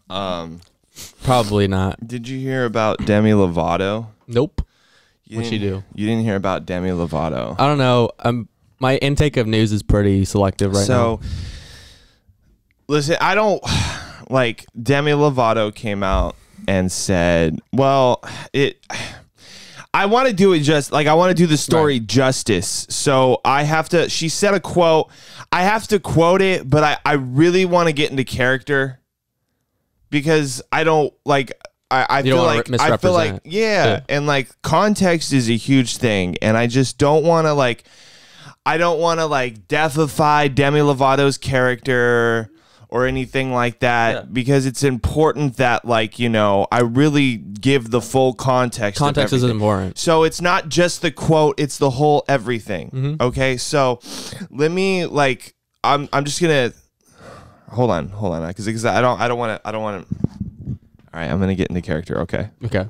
Probably not. Did you hear about Demi Lovato? Nope. What'd she do? You didn't hear about Demi Lovato. I don't know. My intake of news is pretty selective right now. So, listen, I don't like Demi Lovato came out and said, well, I want to do it just like I want to do the story justice. So I have to, she said a quote. I have to quote it, but I really want to get into character because I don't like, I feel like, yeah. And like context is a huge thing. And I just don't want to like, I don't want to like deify Demi Lovato's character or anything like that because it's important that like, you know, I really give the full context. Context is important. So it's not just the quote, it's the whole everything. Okay. So let me like, I'm just going to hold on. Cause I don't want to, all right. I'm going to get into character. Okay. Okay.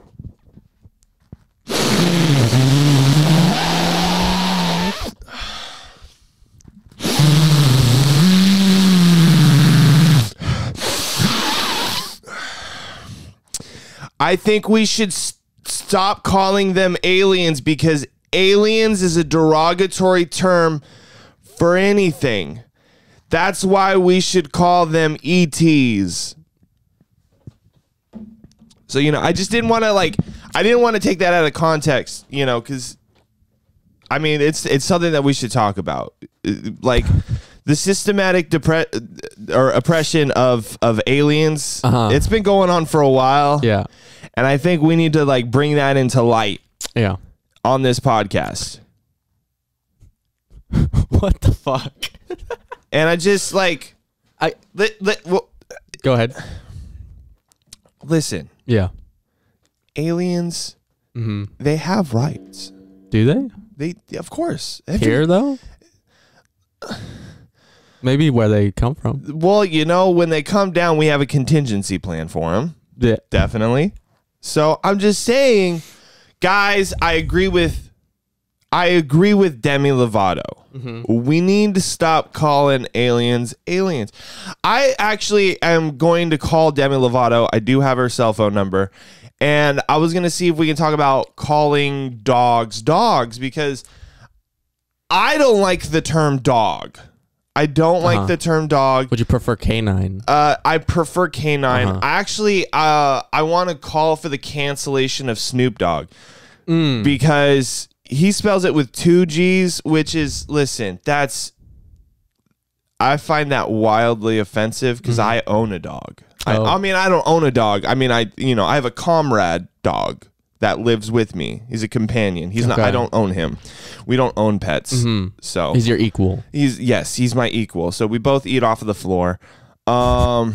I think we should stop calling them aliens because aliens is a derogatory term for anything. That's why we should call them ETs. So, you know, I just didn't want to like, I didn't want to take that out of context, you know, because I mean, it's something that we should talk about. Like the systematic oppression of aliens. It's been going on for a while. Yeah. And I think we need to like bring that into light. Yeah. On this podcast. What the fuck? And I just like go ahead. Listen. Yeah. Aliens, they have rights. Do they? Of course. Here though? Maybe where they come from. Well, you know, when they come down, we have a contingency plan for them. Yeah. Definitely. So I'm just saying, guys, I agree with Demi Lovato. We need to stop calling aliens aliens. I actually am going to call Demi Lovato. I do have her cell phone number. And I was going to see if we can talk about calling dogs because I don't like the term dog. I don't like the term dog. Would you prefer canine? I prefer canine. Actually, I want to call for the cancellation of Snoop Dogg because he spells it with 2 G's, which is, listen, I find that wildly offensive because I own a dog. I mean, I don't own a dog. I mean, I have a comrade dog that lives with me. He's a companion. He's not. I don't own him. We don't own pets. So he's your equal. He's my equal. So we both eat off of the floor. Yeah.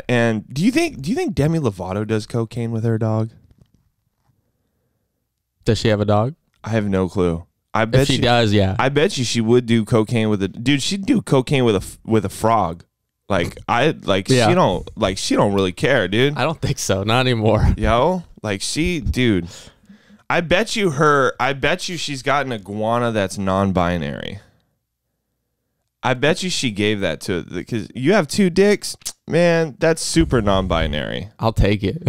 And do you think Demi Lovato does cocaine with her dog? Does she have a dog? I have no clue. I bet if she does, yeah. I bet you she would do cocaine with a dude. She'd do cocaine with a frog. She don't really care, dude. I don't think so. Not anymore. Yo, dude. I bet you she's got an iguana that's non-binary. I bet you she gave that to, because you have 2 dicks, man. That's super non-binary. I'll take it.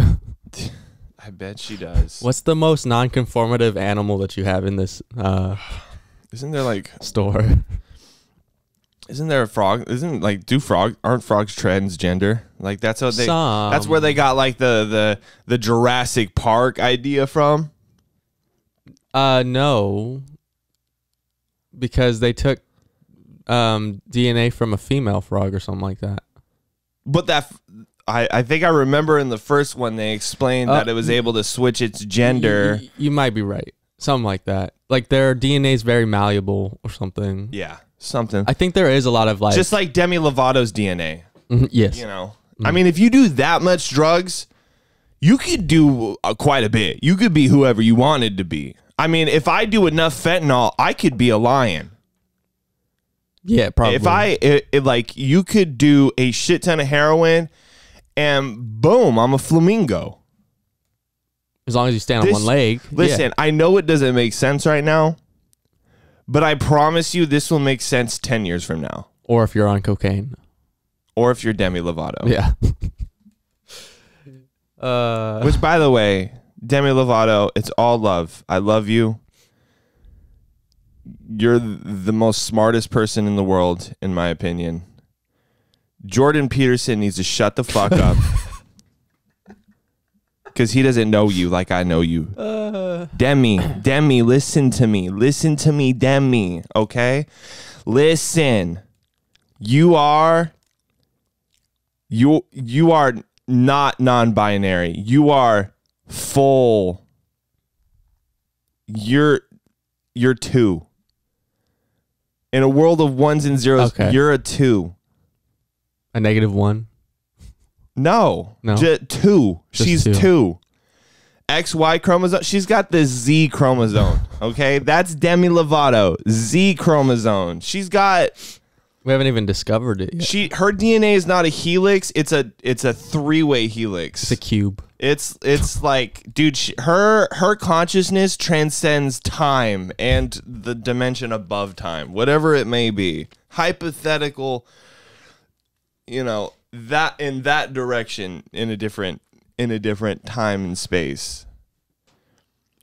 I bet she does. What's the most non-conformative animal that you have in this isn't there like store? Isn't there a frog? Aren't frogs transgender? Like that's where they got like the Jurassic Park idea from? No. Because they took DNA from a female frog or something like that. But I think I remember in the first one they explained that it was able to switch its gender. You might be right. Something like that. Like their DNA is very malleable or something. Yeah, something. I think there is a lot of like... Just like Demi Lovato's DNA. Yes. You know? I mean, if you do that much drugs, you could do quite a bit. You could be whoever you wanted to be. I mean, if I do enough fentanyl, I could be a lion. Yeah, probably. You could do a shit ton of heroin and boom, I'm a flamingo. As long as you stand on one leg. Listen, I know it doesn't make sense right now, but I promise you this will make sense 10 years from now. Or if you're on cocaine. or if you're Demi Lovato. Yeah. Which, by the way, Demi Lovato, it's all love. I love you. You're the most smartest person in the world, in my opinion. Jordan Peterson needs to shut the fuck up. Because he doesn't know you like I know you. Demi, listen to me. Listen to me, Demi, okay? Listen. You are not non-binary. You are full. You're two. In a world of ones and zeros, you're a two. A -1? No. Just two. She's two. XY chromosome. She's got the Z chromosome. Okay? That's Demi Lovato. Z chromosome. She's got... We haven't even discovered it yet. Her DNA is not a helix. It's a 3-way helix. It's a cube. It's like, dude, her consciousness transcends time and the dimension above time, whatever it may be. Hypothetical, that in that direction in a different time and space.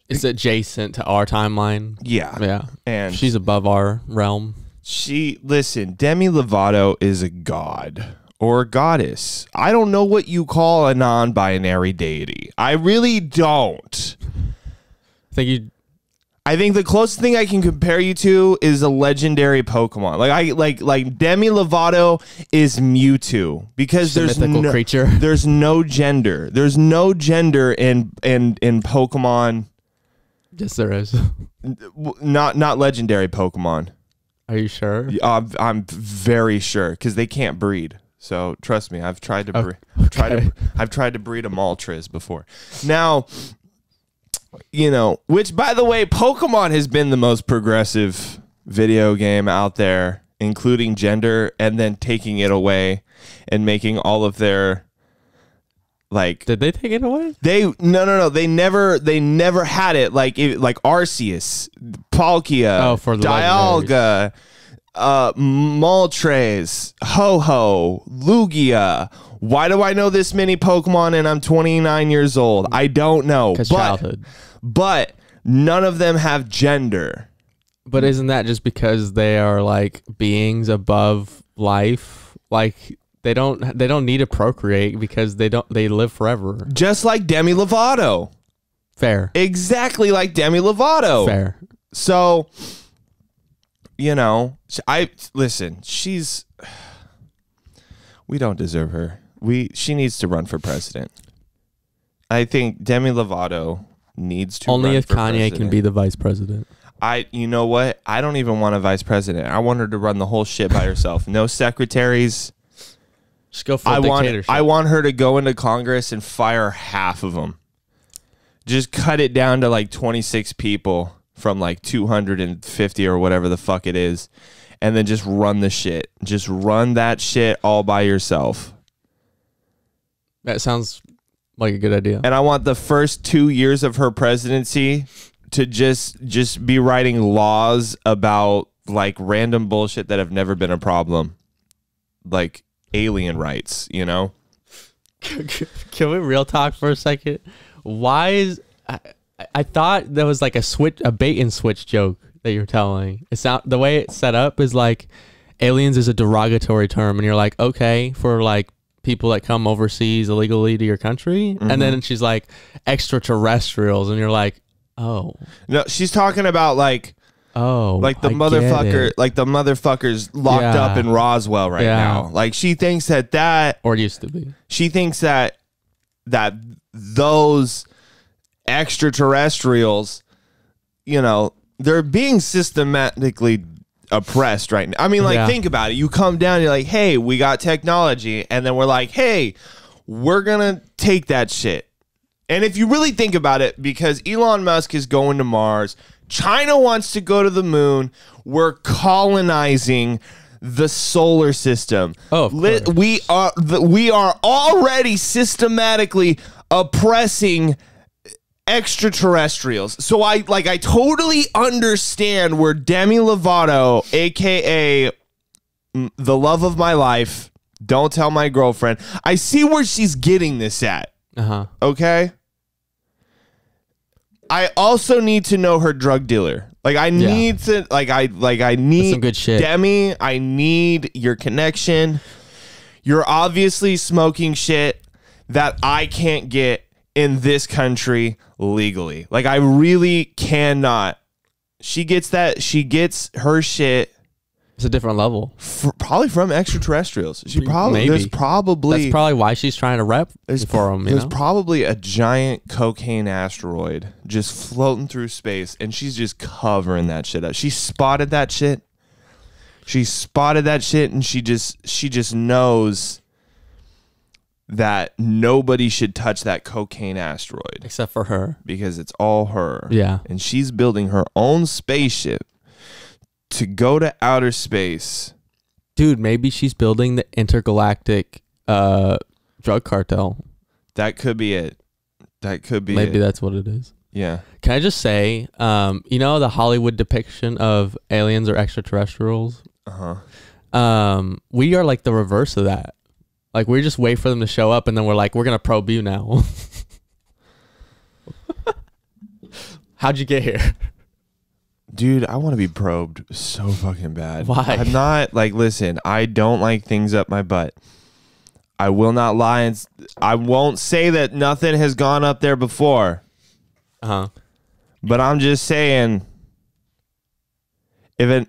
It's adjacent to our timeline. Yeah. And she's above our realm. Listen, Demi Lovato is a god or a goddess. I don't know what you call a non-binary deity. I really don't. I think the closest thing I can compare you to is a legendary Pokemon. Like Demi Lovato is Mewtwo because there's no creature. There's no gender. There's no gender in Pokemon. Yes, there is. Not legendary Pokemon. Are you sure? I'm very sure because they can't breed. So trust me, I've tried to breed. I've tried to breed a Moltres before. Now, which by the way, Pokemon has been the most progressive video game out there, including gender, and then taking it away and making all of their Did they take it away? No. They never had it like Arceus, Palkia, Dialga, Moltres, Ho-Ho, Lugia. Why do I know this many Pokemon and I'm 29 years old? I don't know. Childhood. But none of them have gender. But isn't that just because they are like beings above life? Like they don't need to procreate because they live forever. Just like Demi Lovato. Fair. Exactly like Demi Lovato. Fair. So, we don't deserve her. She needs to run for president. I think Demi Lovato needs to only run if for Kanye president. can be the vice president. You know what? I don't even want a vice president. I want her to run the whole shit by herself. No secretaries. Just go for dictatorship. I want her to go into Congress and fire half of them. Just cut it down to like 26 people from like 250 or whatever the fuck it is. And then just run the shit. Just run that shit all by yourself. That sounds like a good idea. And I want the first 2 years of her presidency to just be writing laws about like random bullshit that have never been a problem. Like alien rights, Can we real talk for a second? Why is I thought there was like a bait and switch joke that you're telling. The way it's set up is like aliens is a derogatory term, and you're like, okay, for like people that come overseas illegally to your country, and then she's like extraterrestrials, and you're like, oh no, she's talking about like the motherfuckers locked up in Roswell right now. Like she thinks that or used to be. She thinks that those extraterrestrials, they're being systematically oppressed right now. I mean, think about it. You come down, you're like, hey, we got technology. And then we're like, hey, we're going to take that shit. And if you really think about it, because Elon Musk is going to Mars, China wants to go to the moon, we're colonizing the solar system. We are already systematically oppressing extraterrestrials. So I totally understand where Demi Lovato, aka the love of my life, Don't tell my girlfriend. I see where she's getting this at. Okay? I also need to know her drug dealer. Like I need to I need that's some good shit. Demi, I need your connection. You're obviously smoking shit that I can't get in this country legally. Like I really cannot. She gets her shit. It's a different level. Probably from extraterrestrials. She probably Maybe. That's probably why she's trying to rep for them. There's probably a giant cocaine asteroid just floating through space, and she's just covering that shit up. She spotted that shit. And she just knows that nobody should touch that cocaine asteroid except for her, because it's all her. Yeah, and she's building her own spaceship to go to outer space. Dude, maybe she's building the intergalactic drug cartel. That could be it. Maybe that's what it is. Yeah. Can I just say, you know, the Hollywood depiction of aliens or extraterrestrials? We are like the reverse of that. Like we just wait for them to show up, and then we're like, we're gonna probe you now. How'd you get here? Dude, I want to be probed so fucking bad. Why? I'm not like, listen, I don't like things up my butt. I will not lie, and I won't say that nothing has gone up there before. But I'm just saying, if an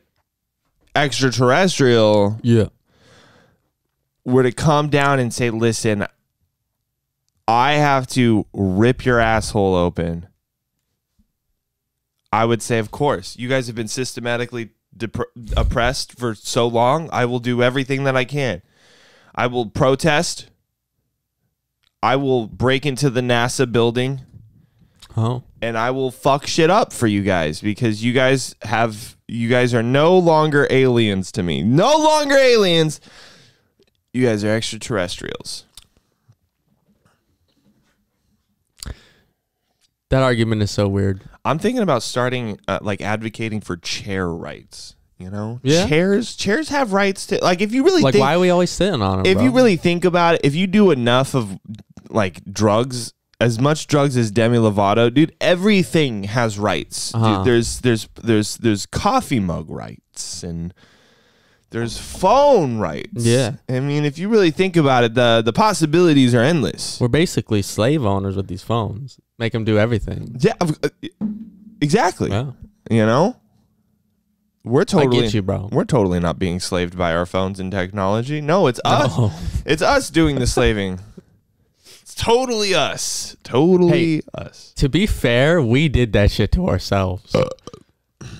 extraterrestrial were to come down and say, listen, I have to rip your asshole open, I would say, of course. You guys have been systematically oppressed for so long. I will do everything that I can. I will protest. I will break into the NASA building. And I will fuck shit up for you guys, because you guys are no longer aliens to me. No longer aliens. You guys are extraterrestrials. That argument is so weird. I'm thinking about starting like advocating for chair rights. You know, yeah. Chairs have rights to, like, if you really like, why are we always sitting on them? If you really think about it, if you do enough of like drugs, as much drugs as Demi Lovato, dude, everything has rights. Dude, there's coffee mug rights, and there's phone rights. Yeah, I mean, if you really think about it, the possibilities are endless. We're basically slave owners with these phones. Make them do everything. Yeah, exactly. Yeah. You know, I get you, bro. We're totally not being slaved by our phones and technology. No, it's us. It's us doing the slaving. It's totally us. Totally us. To be fair, we did that shit to ourselves.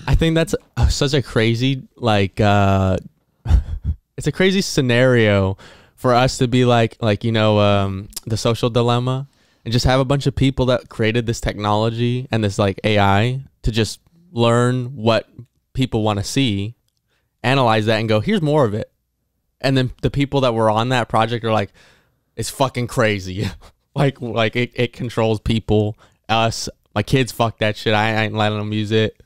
I think that's such a crazy, like, it's a crazy scenario for us to be like, you know, the social dilemma, and just have a bunch of people that created this technology and this like AI to just learn what people want to see, analyze that, and go, here's more of it. And then the people that were on that project are like, it's fucking crazy. like it controls people, us, my kids, fuck that shit. I ain't letting them use it.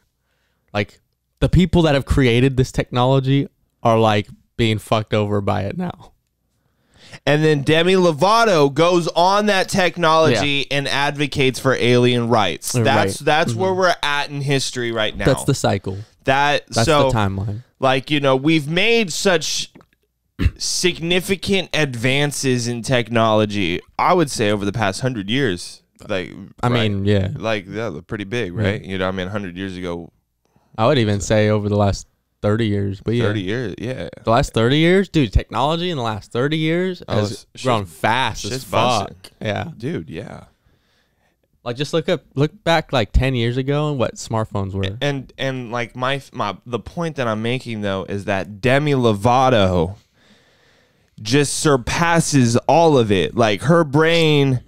Like, the people that have created this technology are like being fucked over by it now. And then Demi Lovato goes on that technology and advocates for alien rights. That's where we're at in history right now. That's the cycle. That's the timeline. Like, you know, we've made such significant advances in technology, I would say, over the past 100 years. Like, I mean, yeah. Like, yeah, they're pretty big, right? Yeah. You know, I mean, 100 years ago. I would even say over the last 30 years. But yeah. 30 years, yeah. The last 30 years? Dude, technology in the last 30 years has grown fast as fuck. Yeah. Dude, yeah. Like, just look back like 10 years ago and what smartphones were. And like the point that I'm making, though, is that Demi Lovato just surpasses all of it. Like, her brain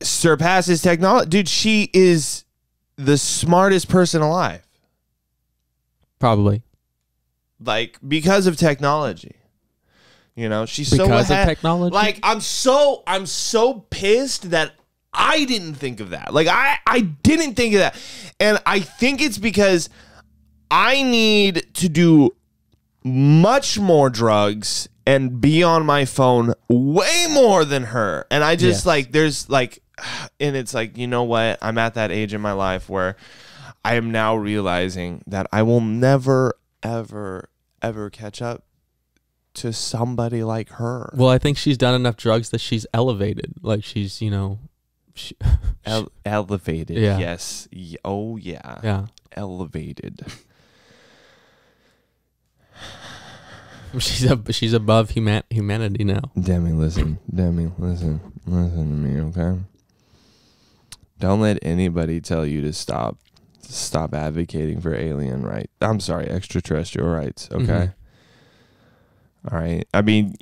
surpasses technology. Dude, she is the smartest person alive. Probably. Like, because of technology. You know, she's so ahead. Because of technology? Like, I'm so pissed that I didn't think of that. Like, I didn't think of that. And I think it's because I need to do much more drugs and be on my phone way more than her. And I just there's like, and it's like, you know what? I'm at that age in my life where I am now realizing that I will never, ever, ever catch up to somebody like her. Well, I think she's done enough drugs that she's elevated. Like she's, Elevated. Yeah. Yes. Oh, yeah. Yeah. Elevated. She's above humanity now. Demi, listen. Listen to me, okay? Don't let anybody tell you to stop advocating for alien rights. I'm sorry, extraterrestrial rights, okay? Mm-hmm. All right. I mean,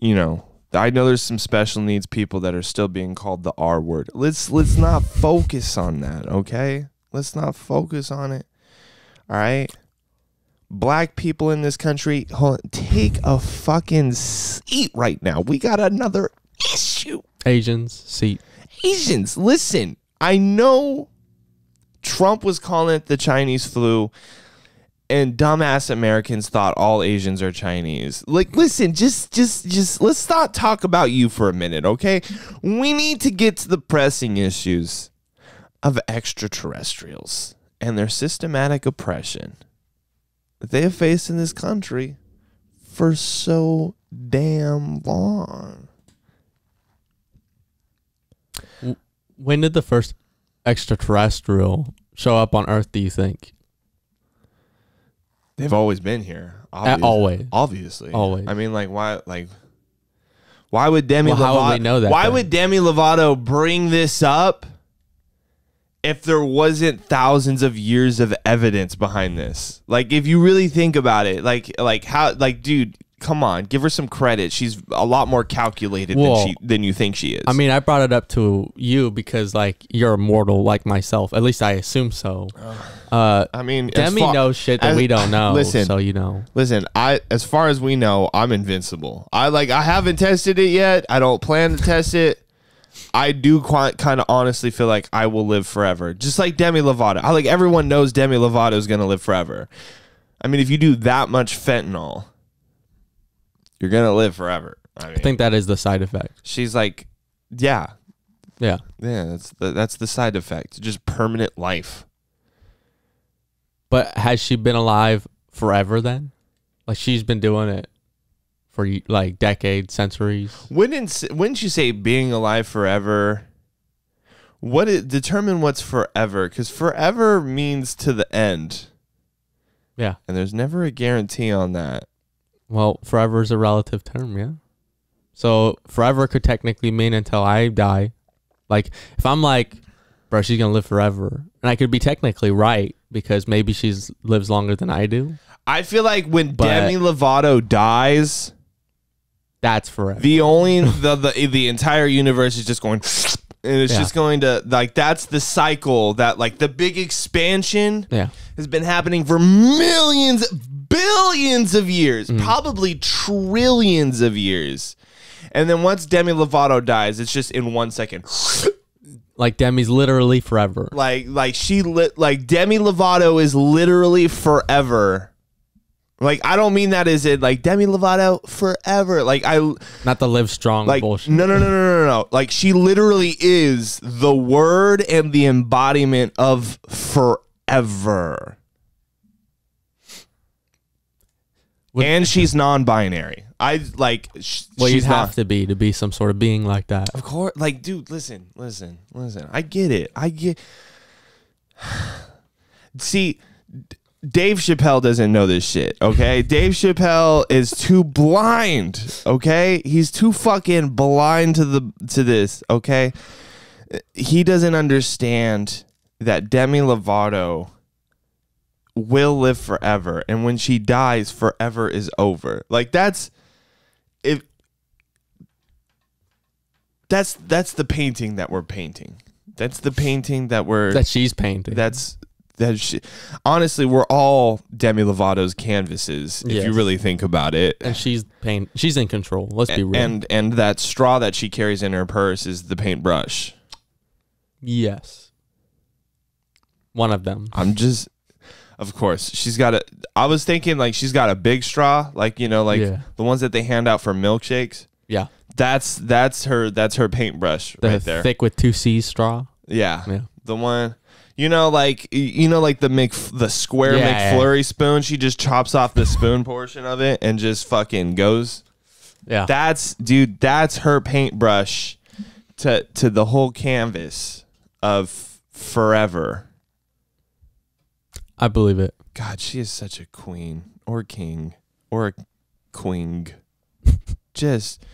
I know there's some special needs people that are still being called the R word. Let's not focus on that, okay? Let's not focus on it. All right? Black people in this country, take a fucking seat right now. We got another issue. Asians, listen. I know Trump was calling it the Chinese flu, and dumbass Americans thought all Asians are Chinese. Like, listen, just let's not talk about you for a minute, okay? We need to get to the pressing issues of extraterrestrials and their systematic oppression that they have faced in this country for so damn long. When did the first extraterrestrial show up on Earth, do you think? They've always been here. Always. I mean, like, why would Demi Lovato, how would we know that? Why would Demi Lovato bring this up if there wasn't thousands of years of evidence behind this? Like, if you really think about it, dude, come on, give her some credit. She's a lot more calculated than you think she is. I mean, I brought it up to you because, like, you're immortal like myself. At least I assume so. I mean, Demi knows shit that we don't know. Listen, so Listen, as far as we know, I'm invincible. I haven't tested it yet. I don't plan to test it. I do kind of honestly feel like I will live forever, just like Demi Lovato. Everyone knows Demi Lovato is going to live forever. I mean, if you do that much fentanyl, you're going to live forever. I think that is the side effect. She's like, yeah. That's the side effect. Just permanent life. But has she been alive forever then? Like, she's been doing it for like decades, centuries. Wouldn't you say being alive forever? Determine what's forever, because forever means to the end. Yeah. And there's never a guarantee on that. Well, forever is a relative term, yeah. So forever could technically mean until I die. Like, if I'm like, bro, she's gonna live forever, and I could be technically right because maybe she's lives longer than I do. I feel like when Demi Lovato dies, that's forever. The entire universe is just going, and it's just going to, like, that's the cycle that, like, the big expansion has been happening for billions of years, probably trillions of years. And then once Demi Lovato dies, it's just in 1 second. Like, Demi's literally forever. Like Demi Lovato is literally forever. Like, I don't mean that as in, like, Demi Lovato forever. Like, not the live strong like, bullshit. No. Like, she literally is the word and the embodiment of forever. And she's non-binary. You'd have to be some sort of being like that. Of course. Like, dude, listen. I get it. See, Dave Chappelle doesn't know this shit, okay? Dave Chappelle is too blind, okay? He's too fucking blind to this, okay? He doesn't understand that Demi Lovato will live forever, and when she dies, forever is over. Like, that's the painting that we're painting. That's the painting that she's painting. Honestly, we're all Demi Lovato's canvases, if you really think about it. And she's in control. Let's be real. And that straw that she carries in her purse is the paintbrush. Yes. One of them. Of course, she's got a. I was thinking like she's got a big straw, like you know, like the ones that they hand out for milkshakes. Yeah, that's her paintbrush right there. Thick with 2 C's straw. Yeah, the one. Like the square McFlurry spoon. She just chops off the spoon portion of it and just fucking goes. Yeah, that's her paintbrush to the whole canvas of forever. I believe it. God, she is such a queen or king or a queen. Just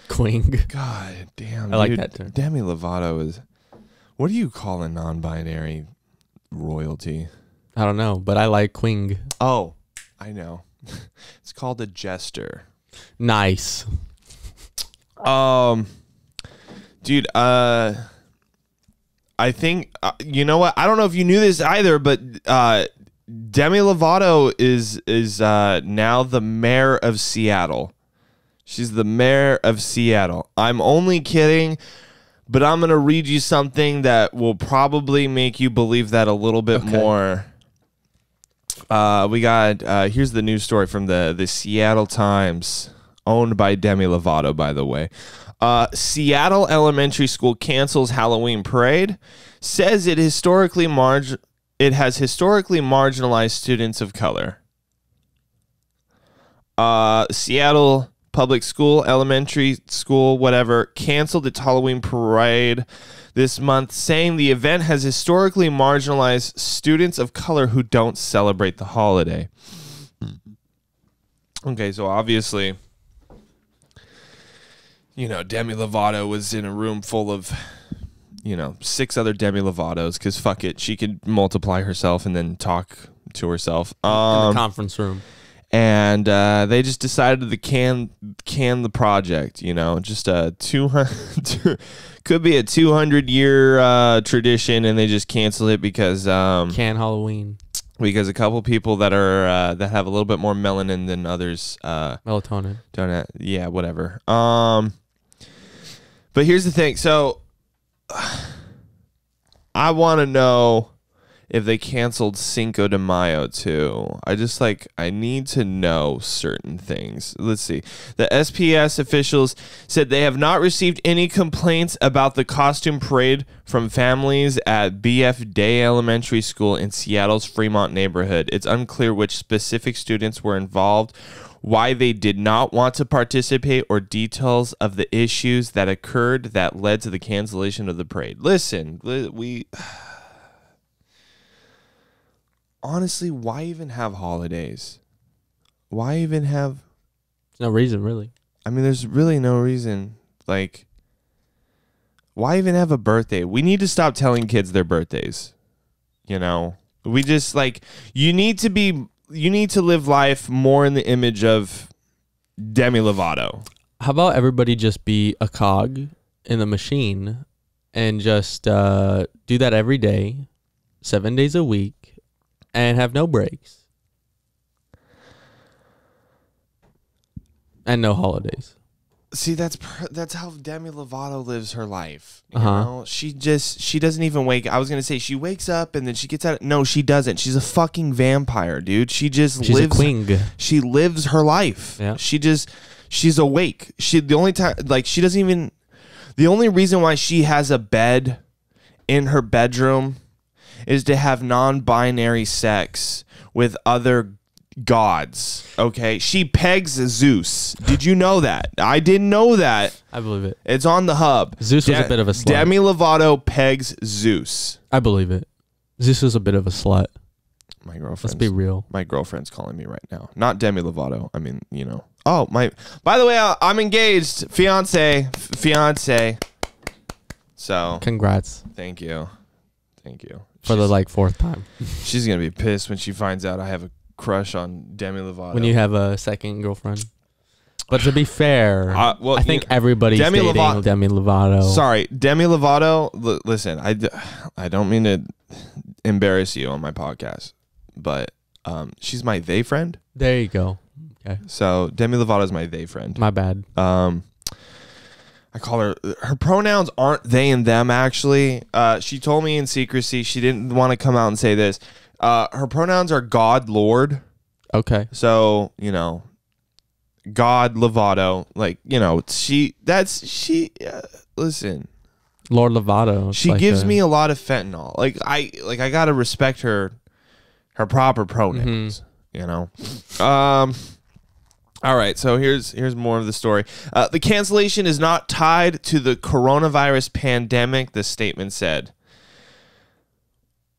queen. God damn. I like that term. Demi Lovato is. What do you call a non-binary royalty? I don't know, but I like queen. Oh, I know. It's called a jester. Nice. Dude, I think you know what? I don't know if you knew this either, but Demi Lovato is now the mayor of Seattle. She's the mayor of Seattle. I'm only kidding, but I'm going to read you something that will probably make you believe that a little bit more. We got here's the news story from the Seattle Times, owned by Demi Lovato, by the way. Seattle Elementary School cancels Halloween parade, says it has historically marginalized students of color. Seattle Public School, elementary school, whatever, canceled its Halloween parade this month, saying the event has historically marginalized students of color who don't celebrate the holiday. Okay, so obviously, Demi Lovato was in a room full of, 6 other Demi Lovatos, because fuck it, she could multiply herself and then talk to herself. In the conference room. And they just decided to can the project, just a 200 could be a 200-year tradition, and they just canceled it because Can Halloween. Because a couple people that are that have a little bit more melanin than others melatonin. Whatever. But here's the thing. So I want to know if they canceled Cinco de Mayo too. I need to know certain things. Let's see. The SPS officials said they have not received any complaints about the costume parade from families at BF Day Elementary School in Seattle's Fremont neighborhood. It's unclear which specific students were involved, why they did not want to participate, or details of the issues that occurred that led to the cancellation of the parade. Listen, honestly, why even have holidays? Why even have... There's no reason, really. I mean, there's really no reason. Like, why even have a birthday? We need to stop telling kids their birthdays. We just, you need to live life more in the image of Demi Lovato. How about everybody just be a cog in the machine and just do that every day, 7 days a week, and have no breaks and no holidays. See, that's how Demi Lovato lives her life. You know, she doesn't even wake. I was gonna say she wakes up and then she gets out. No, she doesn't. She's a fucking vampire, dude. She's lives. A queen. She lives her life. Yeah. She's awake. The only reason why she has a bed in her bedroom is to have non-binary sex with other gods. Okay, she pegs Zeus. Did you know that? I didn't know that. I believe it. It's on the hub. Zeus was a bit of a slut. Demi Lovato pegs Zeus. I believe it. Zeus was a bit of a slut. My girlfriend. Let's be real. My girlfriend's calling me right now. Not Demi Lovato. I mean, Oh, my. By the way, I'm engaged. Fiance. So. Congrats. Thank you. For the 4th time. She's gonna be pissed when she finds out I have a crush on Demi Lovato. When you have a second girlfriend. But to be fair, I think everybody's dating Demi Lovato. Sorry, Demi Lovato. Listen, I don't mean to embarrass you on my podcast, but she's my they friend. There you go. Okay. So Demi Lovato is my they friend. My bad. I call her pronouns aren't they and them, actually. She told me in secrecy, she didn't want to come out and say this. Her pronouns are God, Lord. Okay. So, you know, God, Lavato. Like, you know, listen. Lord Lavato. She gives me a lot of fentanyl. Like I gotta respect her proper pronouns. You know. All right, so here's more of the story. The cancellation is not tied to the coronavirus pandemic, the statement said.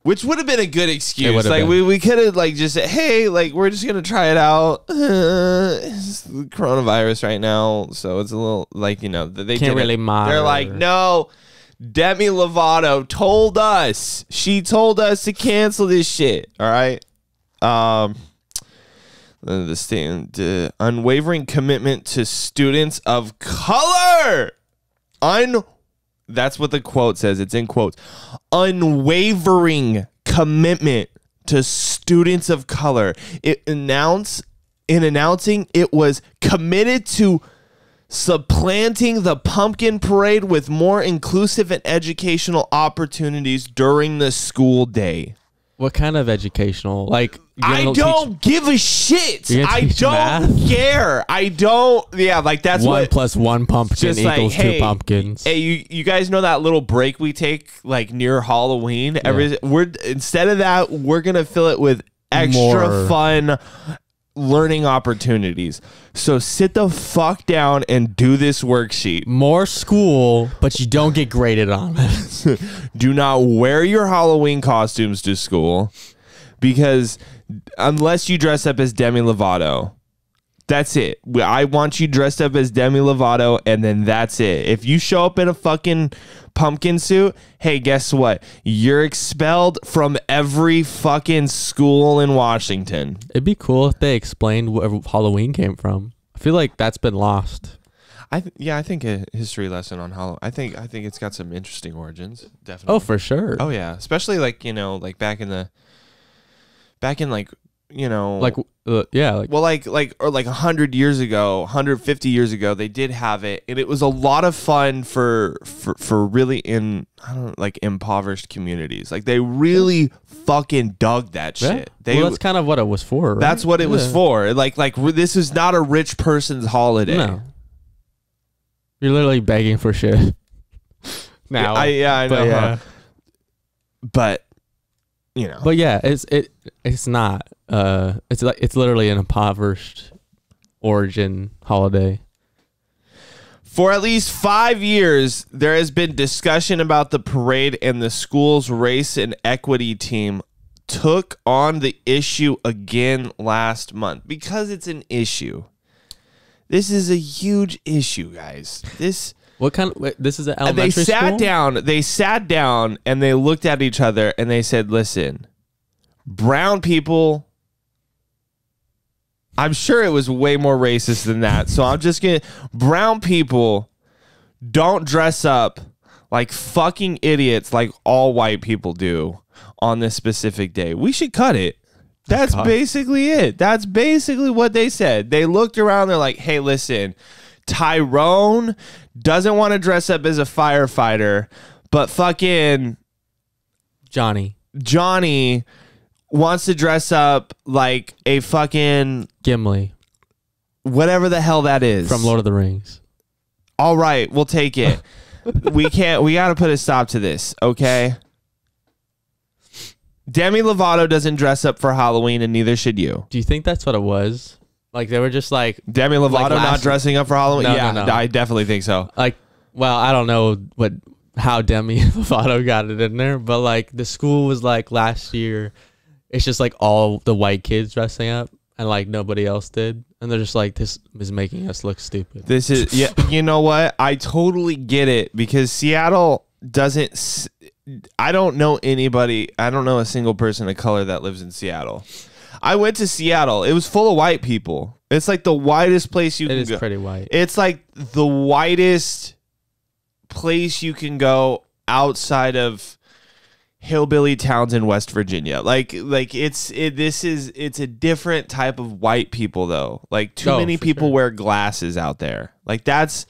Which would have been a good excuse. Like we could have like just said, hey, like we're just gonna try it out. It's the coronavirus right now, so it's a little like, you know, they can't really matter. They're like, no, Demi Lovato told us. She told us to cancel this shit. All right. The statement, unwavering commitment to students of color. That's what the quote says. It's in quotes. Unwavering commitment to students of color. In announcing it was committed to supplanting the pumpkin parade with more inclusive and educational opportunities during the school day. What kind of educational? Like, I don't give a shit. I don't care. I don't. Yeah, like that's 1 + 1 pumpkin equals 2 pumpkins. Hey, you guys know that little break we take like near Halloween? Yeah. Instead of that, we're gonna fill it with extra fun learning opportunities. So sit the fuck down and do this worksheet. More school, but you don't get graded on it. Do not wear your Halloween costumes to school, because unless you dress up as Demi Lovato, that's it. I want you dressed up as Demi Lovato, and then that's it. If you show up in a fucking pumpkin suit, hey, guess what? You're expelled from every fucking school in Washington. It'd be cool if they explained where Halloween came from. I feel like that's been lost. I think a history lesson on Halloween. I think it's got some interesting origins. Definitely. Oh, for sure. Oh yeah, especially like, you know, like back in like, you know, like yeah, like, well, like 100 years ago, 150 years ago, they did have it, and it was a lot of fun for really like impoverished communities. Like they really fucking dug that shit. Well, that's kind of what it was for. Right? That's what it was for. Like this is not a rich person's holiday. No. You're literally begging for shit. Now. I know. Yeah. But you know. But yeah, it's not. It's literally an impoverished origin holiday. For at least 5 years, there has been discussion about the parade, and the school's race and equity team took on the issue again last month because it's an issue. This is a huge issue, guys. This is an elementary school? They sat down and they looked at each other and they said, listen, brown people, I'm sure it was way more racist than that. So I'm just going to, brown people don't dress up like fucking idiots like all white people do on this specific day. We should cut it. That's basically it. That's basically what they said. They looked around. They're like, hey, listen, Tyrone doesn't want to dress up as a firefighter, but fucking Johnny wants to dress up like a fucking Gimli. Whatever the hell that is. From Lord of the Rings. All right, we'll take it. We got to put a stop to this, okay? Demi Lovato doesn't dress up for Halloween, and neither should you. Do you think that's what it was? Like they were just like Demi Lovato not dressing up for Halloween? No. I definitely think so. Like, well, I don't know how Demi Lovato got it in there, but like the school was like last year, it's just like all the white kids dressing up, and like nobody else did, and they're just like, this is making us look stupid. This is You know what? I totally get it, because Seattle doesn't. I don't know anybody. I don't know a single person of color that lives in Seattle. I went to Seattle. It was full of white people. It's like the whitest place you can go. It is pretty white. It's like the whitest place you can go outside of hillbilly towns in West Virginia. It's a different type of white people though. Like too many people wear glasses out there. Like that's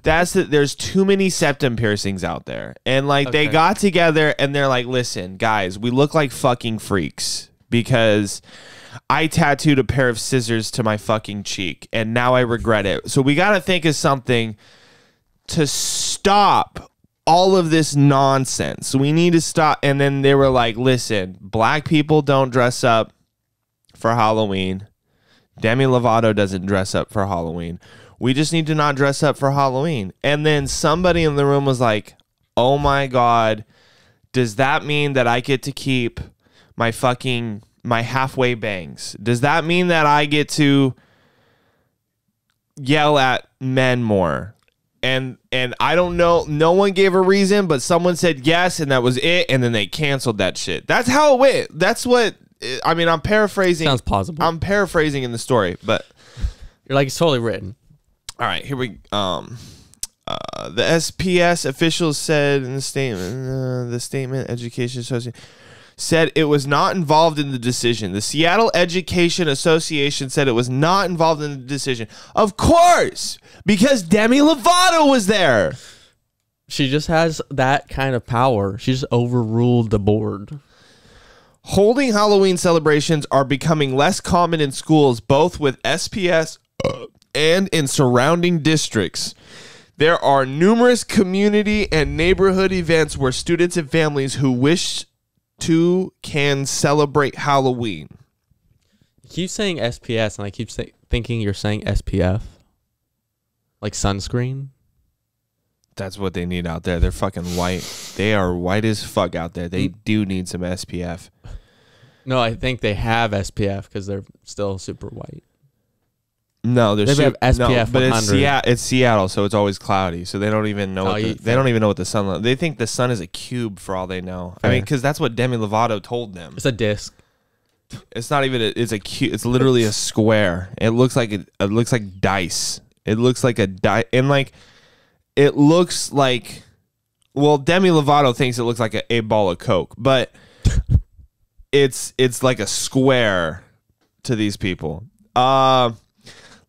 There's too many septum piercings out there. And like they got together and they're like, listen, guys, we look like fucking freaks because I tattooed a pair of scissors to my fucking cheek and now I regret it. So we got to think of something to stop all of this nonsense. We need to stop. And then they were like, listen, black people don't dress up for Halloween. Demi Lovato doesn't dress up for Halloween. We just need to not dress up for Halloween. And then somebody in the room was like, oh my God, does that mean that I get to keep my halfway bangs? Does that mean that I get to yell at men more? And I don't know. No one gave a reason, but someone said yes, and that was it. And then they canceled that shit. That's how it went. That's what, I mean, I'm paraphrasing. Sounds plausible. I'm paraphrasing in the story, but you're like, it's totally written. All right, here we the SPS officials said in the statement, Education Association said it was not involved in the decision. The Seattle Education Association said it was not involved in the decision. Of course, because Demi Lovato was there. She just has that kind of power. She just overruled the board. Holding Halloween celebrations are becoming less common in schools, both with SPS and in surrounding districts. There are numerous community and neighborhood events where students and families who wish to can celebrate Halloween. You keep saying SPS, and I keep thinking you're saying SPF. Like sunscreen? That's what they need out there. They're fucking white. They are white as fuck out there. They do need some SPF. No, I think they have SPF because they're still super white. No, they have SPF, but 100. It's Seattle, so it's always cloudy. So they don't even know. They don't even know what the sun. They think the sun is a cube for all they know. Fair. I mean, because that's what Demi Lovato told them. It's a disc. It's not even. It's a cube. It's literally a square. It looks like it looks like dice. It looks like a die, and like it looks like. Well, Demi Lovato thinks it looks like a ball of Coke, but it's like a square to these people.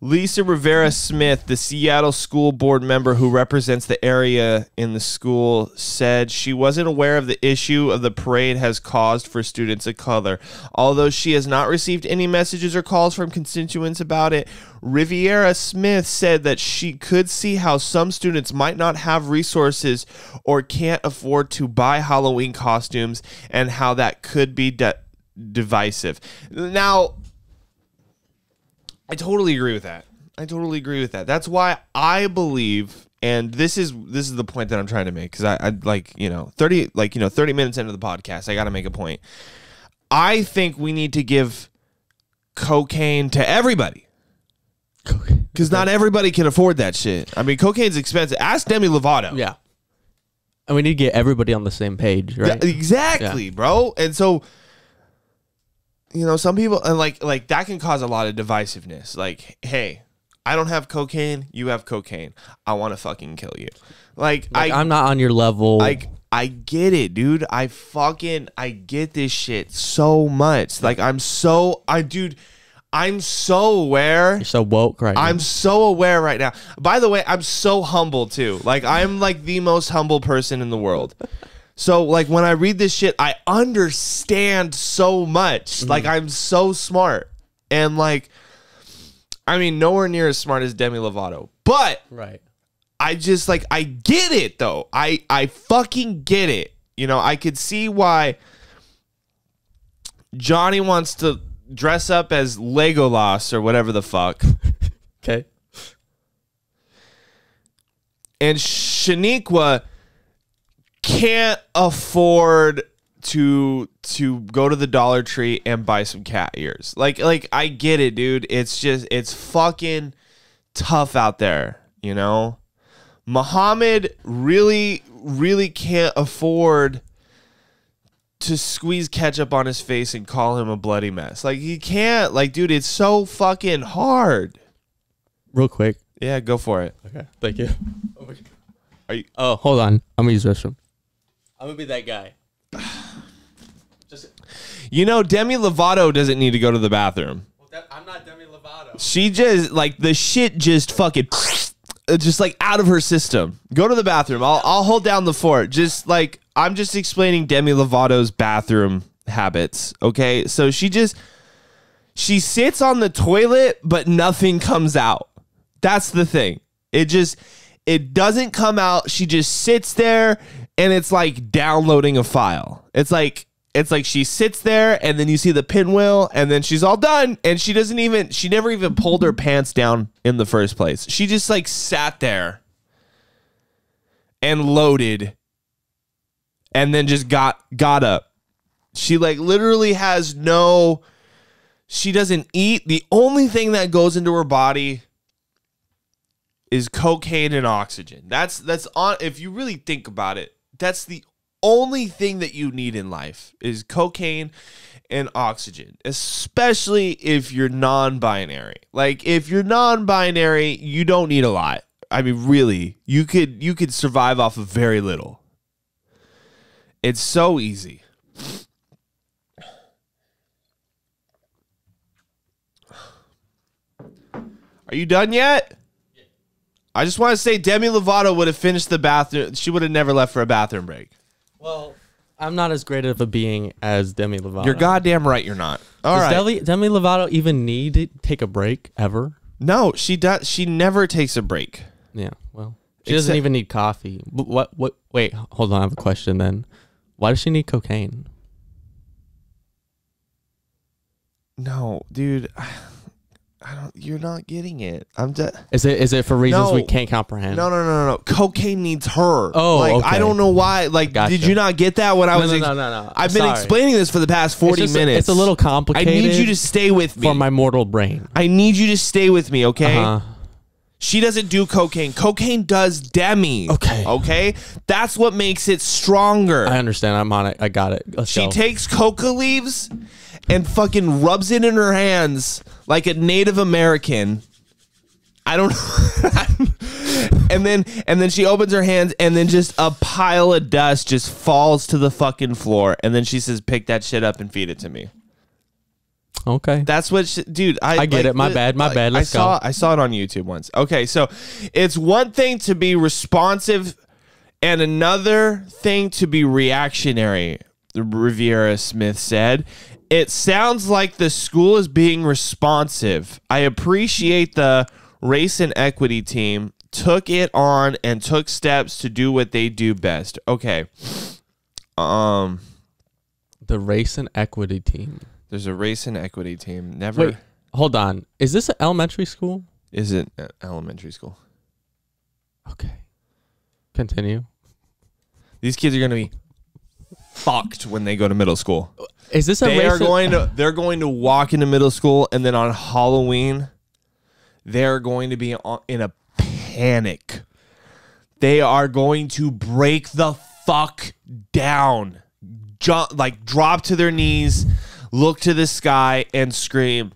Lisa Rivera Smith, the Seattle school board member who represents the area in the school, said she wasn't aware of the issue of the parade has caused for students of color. Although she has not received any messages or calls from constituents about it, Riviera Smith said that she could see how some students might not have resources or can't afford to buy Halloween costumes and how that could be divisive. Now, I totally agree with that. That's why I believe, and this is the point that I'm trying to make, because I 30 minutes into the podcast, I got to make a point. I think we need to give cocaine to everybody, because not everybody can afford that shit. I mean, cocaine's expensive. Ask Demi Lovato. Yeah, and we need to get everybody on the same page, right? Yeah, exactly, bro. And so, you know, some people, and like that can cause a lot of divisiveness. Like, hey, I don't have cocaine, you have cocaine, I want to fucking kill you. Like I'm not on your level. Like, I get it, dude. I get this shit so much. Like, I'm so aware. You're so woke right now. I'm so aware right now. By the way, I'm so humble too. Like, I'm like the most humble person in the world. So, like, when I read this shit, I understand so much. Like, I'm so smart. And, like, I mean, nowhere near as smart as Demi Lovato. But right. I just, like, I get it, though. I fucking get it. You know, I could see why Johnny wants to dress up as Legolas or whatever the fuck. Okay. And Shaniqua can't afford to go to the Dollar Tree and buy some cat ears. Like I get it, dude. It's fucking tough out there, you know? Muhammad really can't afford to squeeze ketchup on his face and call him a bloody mess. Like, he can't. Like, dude, it's so fucking hard. Real quick. Yeah, go for it. Okay. Thank you. Are you? Oh, hold on. I'm gonna use the restroom. I'm gonna be that guy. You know, Demi Lovato doesn't need to go to the bathroom. Well, I'm not Demi Lovato. She just, like, the shit just fucking just like out of her system. Go to the bathroom. I'll hold down the fort. Just like I'm just explaining Demi Lovato's bathroom habits. Okay, so she sits on the toilet, but nothing comes out. That's the thing. It doesn't come out. She just sits there, and it's like downloading a file. It's like she sits there, and then you see the pinwheel, and then she's all done, and she never even pulled her pants down in the first place. She just like sat there and loaded, and then just got up. She like literally has she doesn't eat. The only thing that goes into her body is cocaine and oxygen. That's on, if you really think about it, that's the only thing that you need in life is cocaine and oxygen, especially if you're non-binary. Like if you're non-binary, you don't need a lot. I mean, really, you could survive off of very little. It's so easy. Are you done yet? I just want to say Demi Lovato would have finished the bathroom. She would have never left for a bathroom break. Well, I'm not as great of a being as Demi Lovato. You're goddamn right you're not. All right. Does Demi Lovato even need to take a break ever? No, she does. She never takes a break. Yeah, well, she doesn't even need coffee. What? Wait, hold on. I have a question then. Why does she need cocaine? No, dude. You're not getting it. Is it for reasons we can't comprehend? No. Cocaine needs her. Oh, like, okay. I don't know why. Like, Gotcha. Did you not get that when I was? No. I've been explaining this for the past 40 minutes. It's a little complicated. I need you to stay with me for my mortal brain. I need you to stay with me, okay? She doesn't do cocaine. Cocaine does Demi. Okay. That's what makes it stronger. I understand. I'm on it. I got it. She takes coca leaves and fucking rubs it in her hands like a Native American. I don't know. and then she opens her hands, and then just a pile of dust just falls to the fucking floor, and then she says, "Pick that shit up and feed it to me." Okay. That's what dude, I get it. My bad. Let's go. I saw it on YouTube once. Okay, so it's one thing to be responsive and another thing to be reactionary, Riviera Smith said. It sounds like the school is being responsive. I appreciate the race and equity team took it on and took steps to do what they do best. Okay. The race and equity team. There's a race and equity team. Wait, hold on. Is this an elementary school? Is it an elementary school? Okay. Continue. These kids are going to be fucked when they go to middle school. Is this a they're going to walk into middle school, and then on Halloween they're going to be in a panic. They are going to break the fuck down. Drop to their knees, look to the sky, and scream,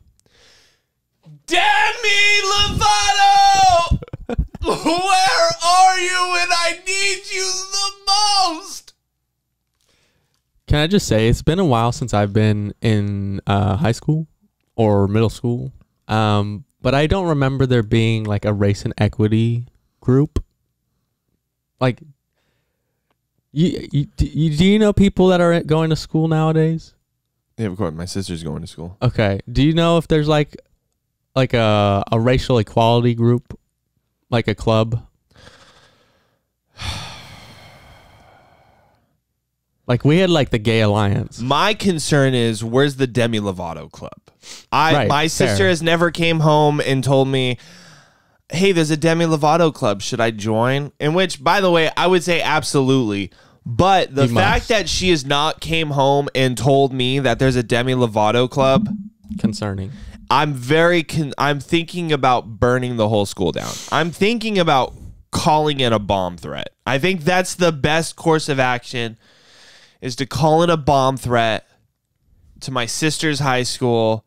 "Demi Lovato! Where are you when I need you the most?" Can I just say, it's been a while since I've been in high school or middle school, but I don't remember there being like a race and equity group. Like, do you know people that are going to school nowadays? Yeah, of course. My sister's going to school. Okay. Do you know if there's like a racial equality group, like a club? Like, we had like the Gay Alliance. My concern is, where's the Demi Lovato club? My sister has never came home and told me, "Hey, there's a Demi Lovato club. Should I join?" In which, by the way, I would say absolutely. But the fact that she has not came home and told me that there's a Demi Lovato club, concerning. I'm thinking about burning the whole school down. I'm thinking about calling it a bomb threat. I think that's the best course of action, is to call in a bomb threat to my sister's high school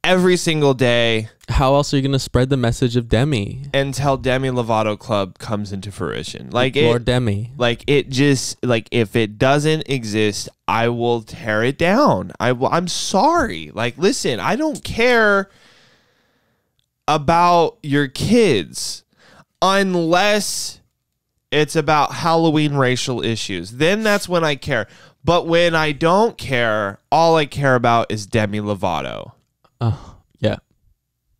every single day. How else are you going to spread the message of Demi? Until Demi Lovato Club comes into fruition. Lord Demi. If it doesn't exist, I will tear it down. I'm sorry. Like, listen, I don't care about your kids. unless it's about Halloween racial issues. Then that's when I care. But when I don't care, all I care about is Demi Lovato. Yeah.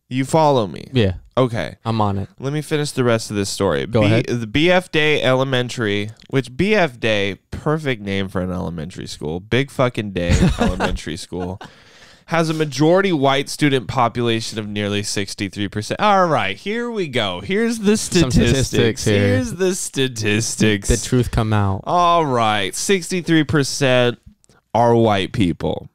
You follow me? Yeah. Okay. I'm on it. Let me finish the rest of this story. Go ahead. The BF Day Elementary, which BF Day, perfect name for an elementary school. Big fucking day elementary school. Has a majority white student population of nearly 63%. All right, here we go. Here's the statistics. Here's the statistics. The truth come out. All right, 63% are white people.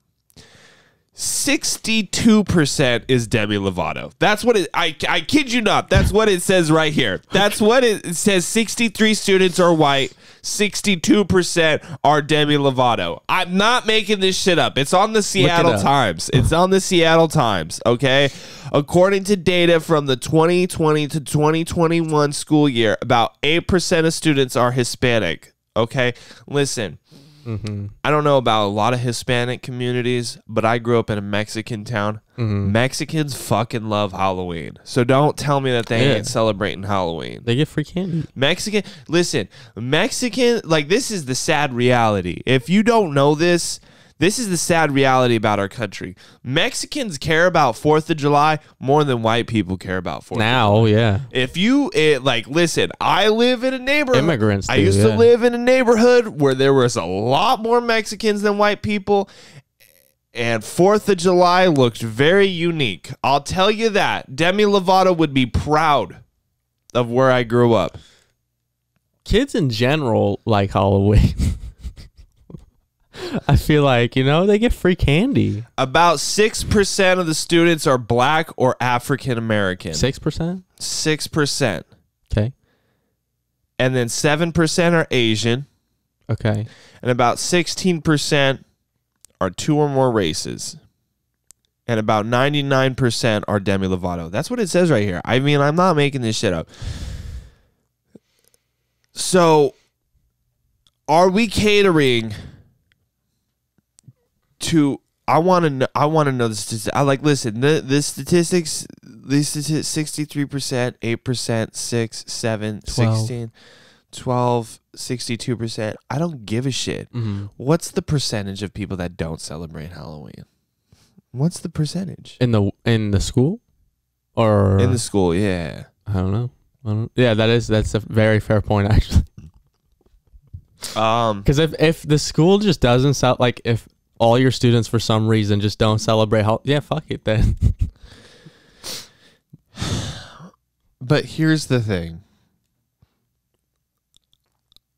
62% is Demi Lovato. That's what it, I kid you not. That's what it says right here. That's what it says. 63 students are white. 62% are Demi Lovato. I'm not making this shit up. It's on the Seattle Times. It's on the Seattle Times, okay? According to data from the 2020 to 2021 school year, about 8% of students are Hispanic, okay? Listen. I don't know about a lot of Hispanic communities, but I grew up in a Mexican town. Mexicans fucking love Halloween. So don't tell me that they ain't celebrating Halloween. They get free candy. Mexican, like, this is the sad reality. If you don't know this, this is the sad reality about our country. Mexicans care about 4th of July more than white people care about 4th of July. Now, yeah. If you, like, listen, I live in a neighborhood. Immigrants I used to live in a neighborhood where there was a lot more Mexicans than white people. And 4th of July looked very unique. I'll tell you that. Demi Lovato would be proud of where I grew up. Kids in general like Halloween. I feel like, they get free candy. About 6% of the students are black or African American. 6%? 6%. Okay. And then 7% are Asian. Okay. And about 16% are 2 or more races. And about 99% are Demi Lovato. That's what it says right here. I mean, I'm not making this shit up. So, are we catering to? I want to know the statistics. I like, listen, the statistics. These statistics: 63%, 8%, 6, 7, 16, 12, 62%. I don't give a shit. What's the percentage of people that don't celebrate Halloween? What's the percentage in the school, or in the school? Yeah, I don't know. Yeah, that's a very fair point, actually. Because if the school just doesn't sound like, if all your students for some reason just don't celebrate, yeah, fuck it then. But here's the thing.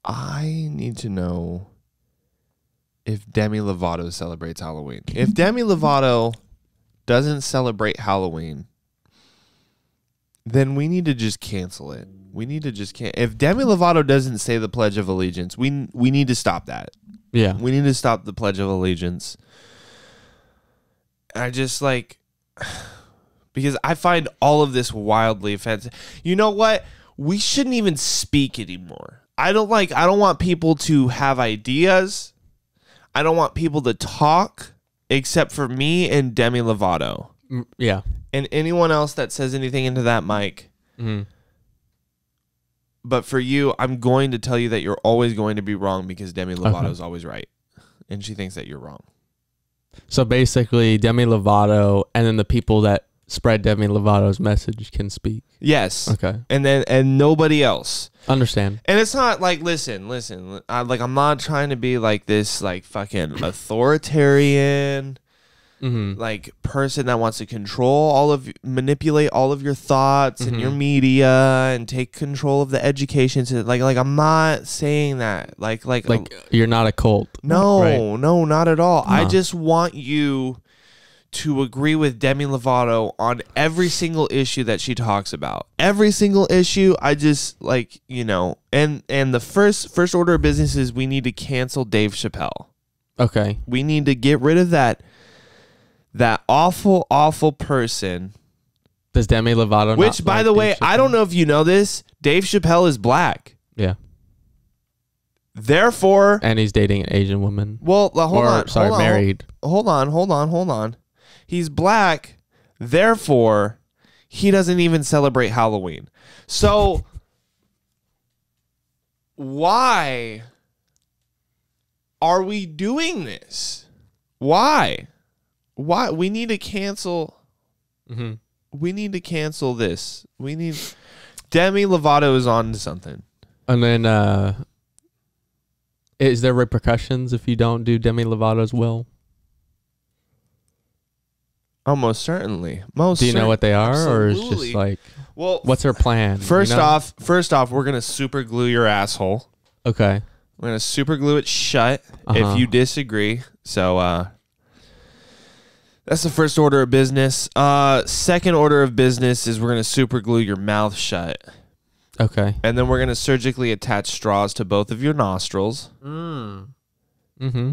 I need to know if Demi Lovato celebrates Halloween. If Demi Lovato doesn't celebrate Halloween, then we need to just cancel it. We need to just if Demi Lovato doesn't say the Pledge of Allegiance, we need to stop that. Yeah. We need to stop the Pledge of Allegiance. I just because I find all of this wildly offensive. You know what? We shouldn't even speak anymore. I don't want people to have ideas. I don't want people to talk except for me and Demi Lovato. Yeah. And anyone else that says anything into that mic. But for you, I'm going to tell you that you're always going to be wrong because Demi Lovato is always right. And she thinks that you're wrong. So basically, Demi Lovato and then the people that spread Demi Lovato's message can speak. Yes. Okay. And nobody else. Understand. And it's not like, listen. I'm not trying to be like this fucking authoritarian like person that wants to manipulate all of your thoughts and your media and take control of the education. So I'm not saying that. Like you're not a cult. No, right? No, not at all. I just want you to agree with Demi Lovato on every single issue that she talks about. Every single issue. I just and the first order of business is we need to cancel Dave Chappelle. Okay. We need to get rid of that awful person. Does Demi Lovato Which, by the way, I don't know if you know this, Dave Chappelle is black. Yeah. Therefore... And he's dating an Asian woman. Well, married. Hold on. He's black. Therefore, he doesn't even celebrate Halloween. So, why are we doing this? Why? We need to cancel. Mm-hmm. We need to cancel this. We need Demi Lovato is on to something. And then, is there repercussions if you don't do Demi Lovato's will? Oh, most certainly. Do you know what they are, or is Absolutely. just like, well, what's her plan? First you know? off, we're gonna super glue your asshole. Okay. We're gonna super glue it shut if you disagree. So that's the first order of business. Second order of business is we're gonna super glue your mouth shut. Okay. And then we're gonna surgically attach straws to both of your nostrils. Mm-hmm.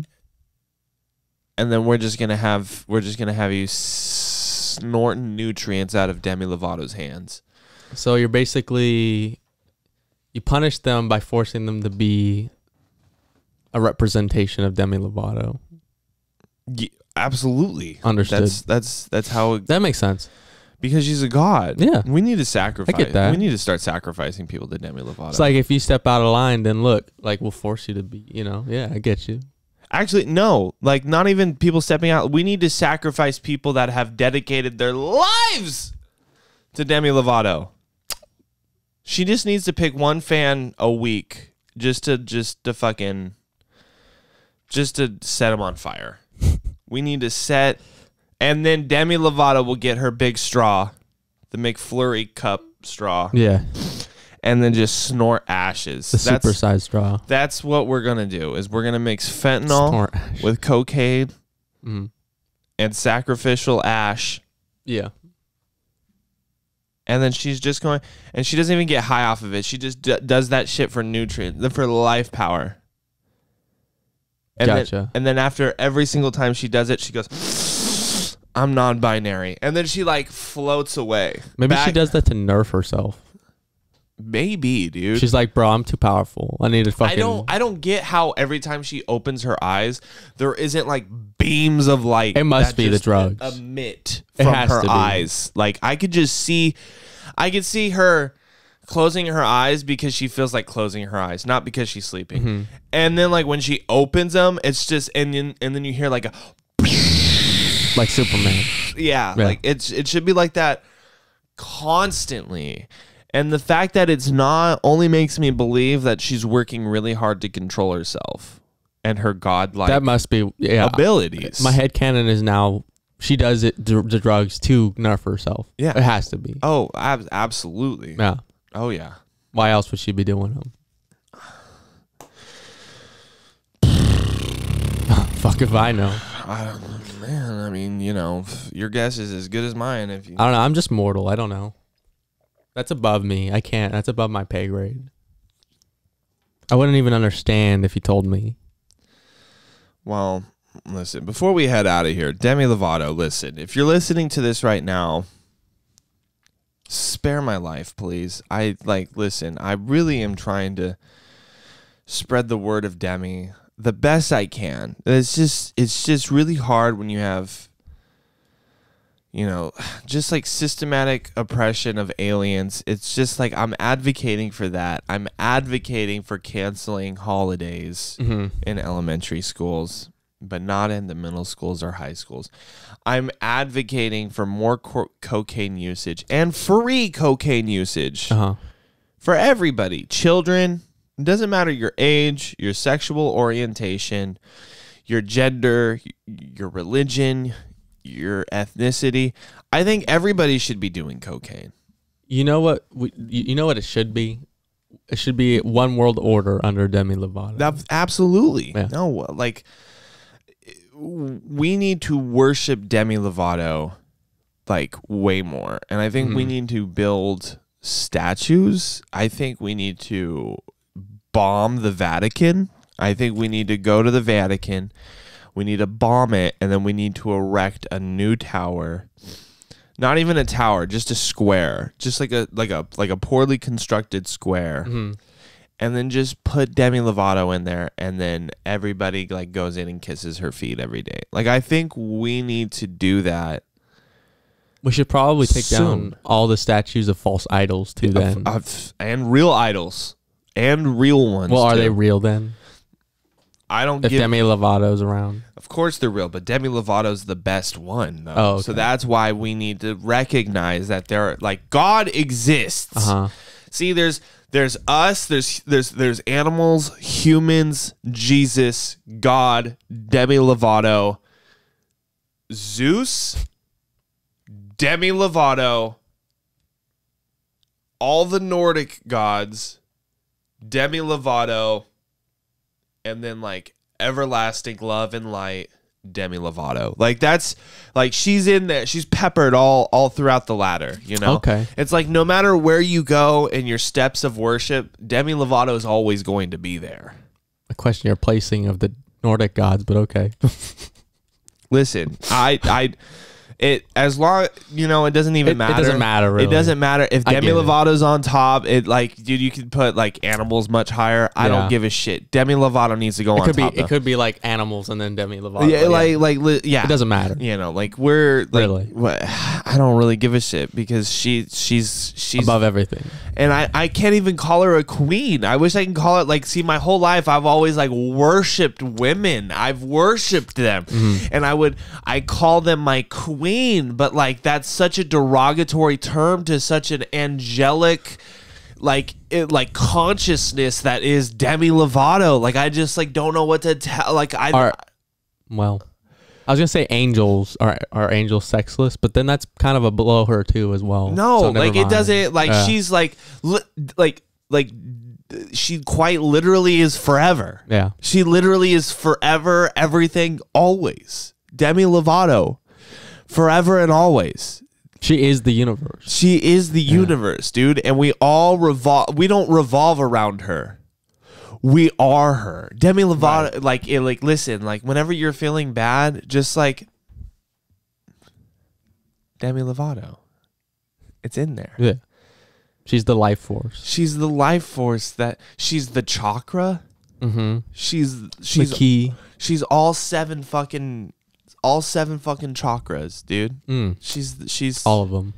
And then we're just gonna have you snorting nutrients out of Demi Lovato's hands. So you're basically, you punish them by forcing them to be a representation of Demi Lovato. Yeah, absolutely. Understood. That's how That makes sense. because she's a god. Yeah. We need to sacrifice. I get that. We need to start sacrificing people to Demi Lovato. It's like if you step out of line, then look, like we'll force you to be, yeah, I get you. Actually, no. Like not even people stepping out. We need to sacrifice people that have dedicated their lives to Demi Lovato. She just needs to pick one fan a week just to set him on fire. We need to set, and then Demi Lovato will get her big straw, the McFlurry cup straw, Yeah. and then just snort ashes. The supersized straw. That's what we're gonna do. Is we're gonna mix fentanyl Snort ash. with cocaine Mm. and sacrificial ash, Yeah. and then she's just going, and she doesn't even get high off of it. She just does that shit for nutrients, for life power. And Gotcha. then after every single time she does it, she goes, I'm non-binary. And then she like floats away. Maybe she does that to nerf herself. Maybe, dude. She's like, bro, I'm too powerful. I need to fucking. I don't get how every time she opens her eyes, there isn't like beams of light. It must be the just drugs. Emit It from has her to be. eyes. Like I could see her closing her eyes because she feels like closing her eyes, not because she's sleeping. Mm-hmm. And then like when she opens them, it's just and then you hear like a like Superman. yeah. Like it should be like that constantly. And the fact that it's not only makes me believe that she's working really hard to control herself and her godlike That must be abilities. My headcanon is now she does it the drugs to nerf herself. Yeah. It has to be. Oh, absolutely. Yeah. Oh yeah. Why else would she be doing them? Fuck if I know. Man, I mean, your guess is as good as mine. If you I don't know. I'm just mortal. I don't know. That's above me. I can't. That's above my pay grade. I wouldn't even understand if you told me. Well, listen, before we head out of here, Demi Lovato, listen, if you're listening to this right now, spare my life, please. Listen, I really am trying to spread the word of Demi the best I can. It's just really hard when you have, just like systematic oppression of aliens. It's just like I'm advocating for that. I'm advocating for canceling holidays in elementary schools, but not in the middle schools or high schools. I'm advocating for more cocaine usage and free cocaine usage for everybody. Children, it doesn't matter your age, your sexual orientation, your gender, your religion, your ethnicity. I think everybody should be doing cocaine. You know what? You know what it should be? It should be one world order under Demi Lovato. Absolutely. Yeah. No, like we need to worship Demi Lovato like way more. And I think we need to build statues. I think we need to bomb the Vatican. I think we need to go to the Vatican. We need to bomb it, and then we need to erect a new tower. Not even a tower, just a square, just like a poorly constructed square, and then just put Demi Lovato in there, and then everybody like goes in and kisses her feet every day. Like I think we need to do that. We should probably take Soon. down all the statues of false idols too. Then And real idols. and real ones. Well, are too. they real then? I don't If give. Demi Lovato's around. Of course they're real, but Demi Lovato's the best one, though. Oh, okay. So that's why we need to recognize that there, like, God exists. See, there's us, there's animals, humans, Jesus, God, Demi Lovato, Zeus, Demi Lovato, all the Nordic gods, Demi Lovato, and then like everlasting love and light, Demi Lovato. Like that's like she's in there. She's peppered all throughout the ladder, you know? Okay. It's like no matter where you go in your steps of worship, Demi Lovato is always going to be there. I question your placing of the Nordic gods, but okay. Listen, it as long it doesn't even matter. It doesn't matter really. It doesn't matter if Demi get it. Lovato's on top. It like, dude, you could put like animals much higher. I don't give a shit. Demi Lovato needs to go on top. It could be like animals and then Demi Lovato. Yeah, It doesn't matter. You know, like we're like, Really? I don't really give a shit because she's Above everything. and I can't even call her a queen. I wish I can call it like, see, my whole life I've always like worshipped women. I've worshipped them, and I call them my queen. But like that's such a derogatory term to such an angelic like consciousness that is Demi Lovato. Like I just like don't know what to tell. Like Well, I was gonna say angels are angels sexless, but then that's kind of a below her too as well. No, so never like it mind. doesn't. Like she's like she quite literally is forever. Yeah. She literally is forever, everything, always. Demi Lovato, forever and always. She is the universe. She is the universe, dude, and we all revolve. We don't revolve around her. We are her. Demi Lovato, right. Listen, like whenever you're feeling bad, just like Demi Lovato, it's in there. Yeah. She's the life force. She's the life force she's the chakra. Mm-hmm. She's the key. She's all seven fucking chakras, dude. She's all of them.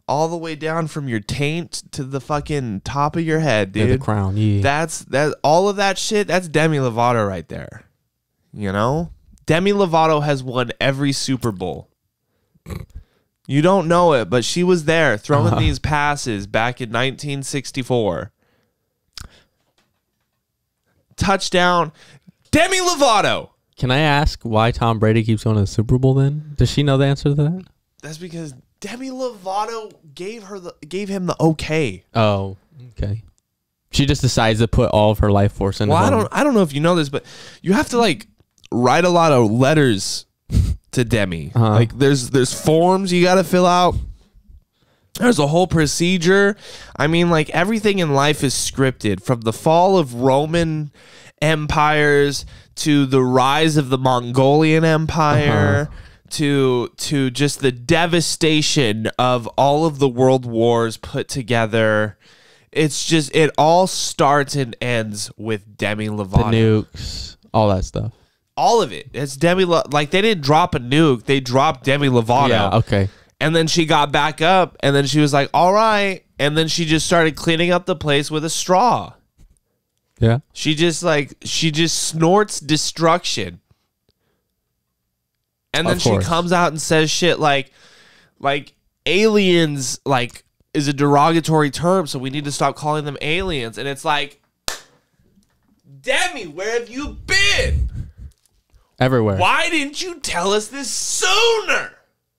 All the way down from your taint to the fucking top of your head, dude. Yeah, the crown. Yeah. That's all of that shit. That's Demi Lovato right there. You know? Demi Lovato has won every Super Bowl. You don't know it, but she was there throwing these passes back in 1964. Touchdown, Demi Lovato. Can I ask why Tom Brady keeps going to the Super Bowl then? Does she know the answer to that? That's because Demi Lovato gave him the okay. Oh, okay. She just decides to put all of her life force into Well, I don't know if you know this, but you have to like write a lot of letters to Demi. Like there's forms you got to fill out. There's a whole procedure. I mean, like everything in life is scripted, from the fall of Roman empires to the rise of the Mongolian Empire. To just the devastation of all of the world wars put together. It's just, it all starts and ends with Demi Lovato. The nukes, all that stuff. All of it. It's like they didn't drop a nuke. They dropped Demi Lovato. Yeah, okay. And then she got back up and then she was like, all right. And then she just started cleaning up the place with a straw. Yeah. She just snorts destruction. And then she comes out and says shit like aliens like is a derogatory term, so we need to stop calling them aliens. And it's like, Demi, where have you been? Everywhere. Why didn't you tell us this sooner?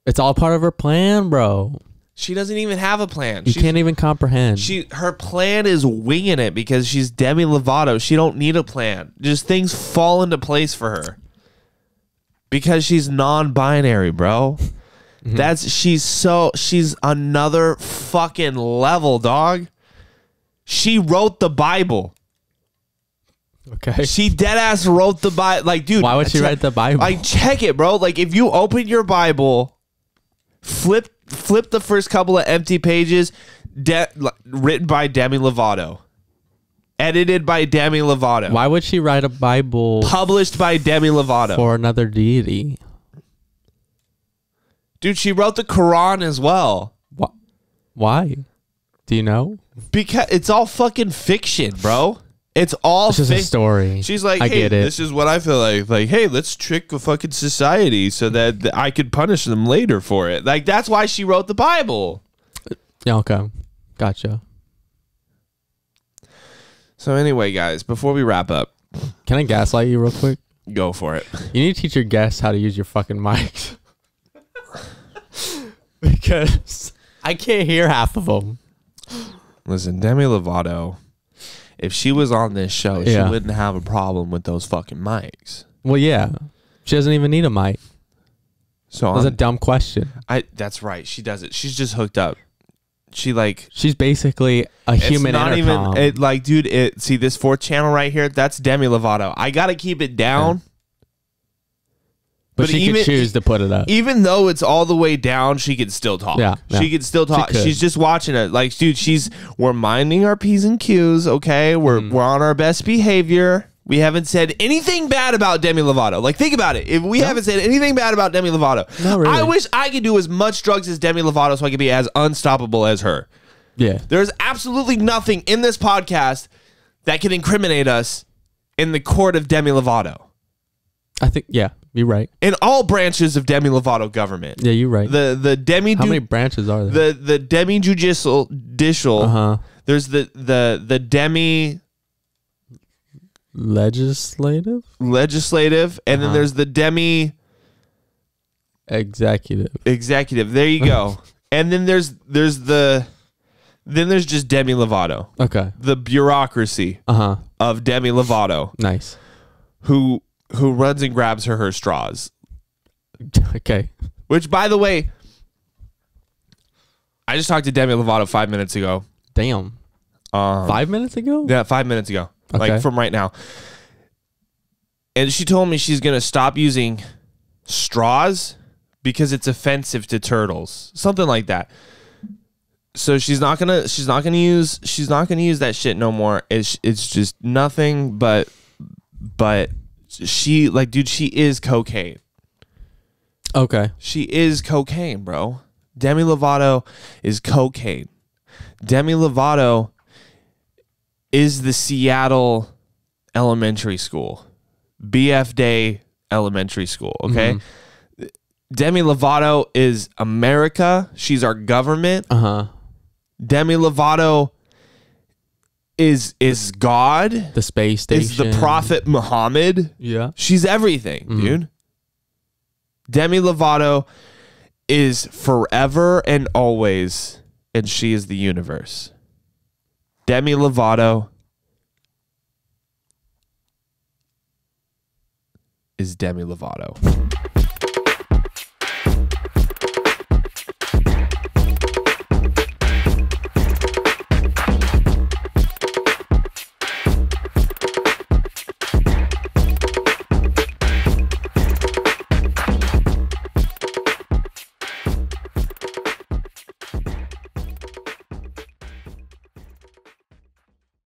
It's all part of her plan, bro. She doesn't even have a plan. You can't even comprehend. Her plan is winging it because she's Demi Lovato. She don't need a plan. Just things fall into place for her. Because she's non-binary, bro. She's another fucking level, dog. She wrote the Bible. Okay. She deadass wrote the Bible. Like, dude. Why would she write the Bible? Like, check it, bro. Like, if you open your Bible, flip the first couple of empty pages, written by Demi Lovato. Edited by Demi Lovato. Why would she write a Bible published by Demi Lovato for another deity? Dude, she wrote the Quran as well. Why? Do you know? Because it's all fucking fiction, bro. It's all just a story. She's like, I hey, get it. this is what I feel like. Like, hey, let's trick a fucking society so that I could punish them later for it. Like, that's why she wrote the Bible. Yeah, okay. Gotcha. So anyway, guys, before we wrap up, Can I gaslight you real quick? go for it. You need to teach your guests how to use your fucking mics. Because I can't hear half of them. Listen, Demi Lovato, if she was on this show, Yeah. she wouldn't have a problem with those fucking mics. Well, yeah. She doesn't even need a mic. So That's a dumb question. that's right. She does it. She's just hooked up. She's basically a human not intercom. even like, dude. See this fourth channel right here? That's Demi Lovato. I gotta keep it down. but she could choose to put it up. Even though it's all the way down, she could still talk. Yeah, She could still talk. could. She's just watching it. Like, dude, we're minding our P's and Q's, okay? We're on our best behavior. We haven't said anything bad about Demi Lovato. Like, think about it. If we haven't said anything bad about Demi Lovato, Not really. I wish I could do as much drugs as Demi Lovato so I could be as unstoppable as her. Yeah. There's absolutely nothing in this podcast that can incriminate us in the court of Demi Lovato. I think, yeah, you're right. In all branches of Demi Lovato government. Yeah, you're right. The Demi How many branches are there? the Demi judicial. There's the Demi legislative, and then there's the Demi executive. There you go. And then there's just Demi Lovato. Okay. The bureaucracy of Demi Lovato, Nice. who runs and grabs her straws. Okay. Which, by the way, I just talked to Demi Lovato 5 minutes ago. Damn. 5 minutes ago? Yeah, 5 minutes ago. Okay. Like, from right now. And she told me she's going to stop using straws because it's offensive to turtles. Something like that. So she's not gonna use that shit no more. It's just nothing but she, like, dude, she is cocaine. Okay. She is cocaine, bro. Demi Lovato is cocaine. Demi Lovato is the Seattle elementary school. BF Day Elementary School, okay? Mm-hmm. Demi Lovato is America. She's our government. Demi Lovato is God. The space station. Is the Prophet Muhammad. Yeah. She's everything, dude. Demi Lovato is forever and always, and she is the universe. Demi Lovato is Demi Lovato.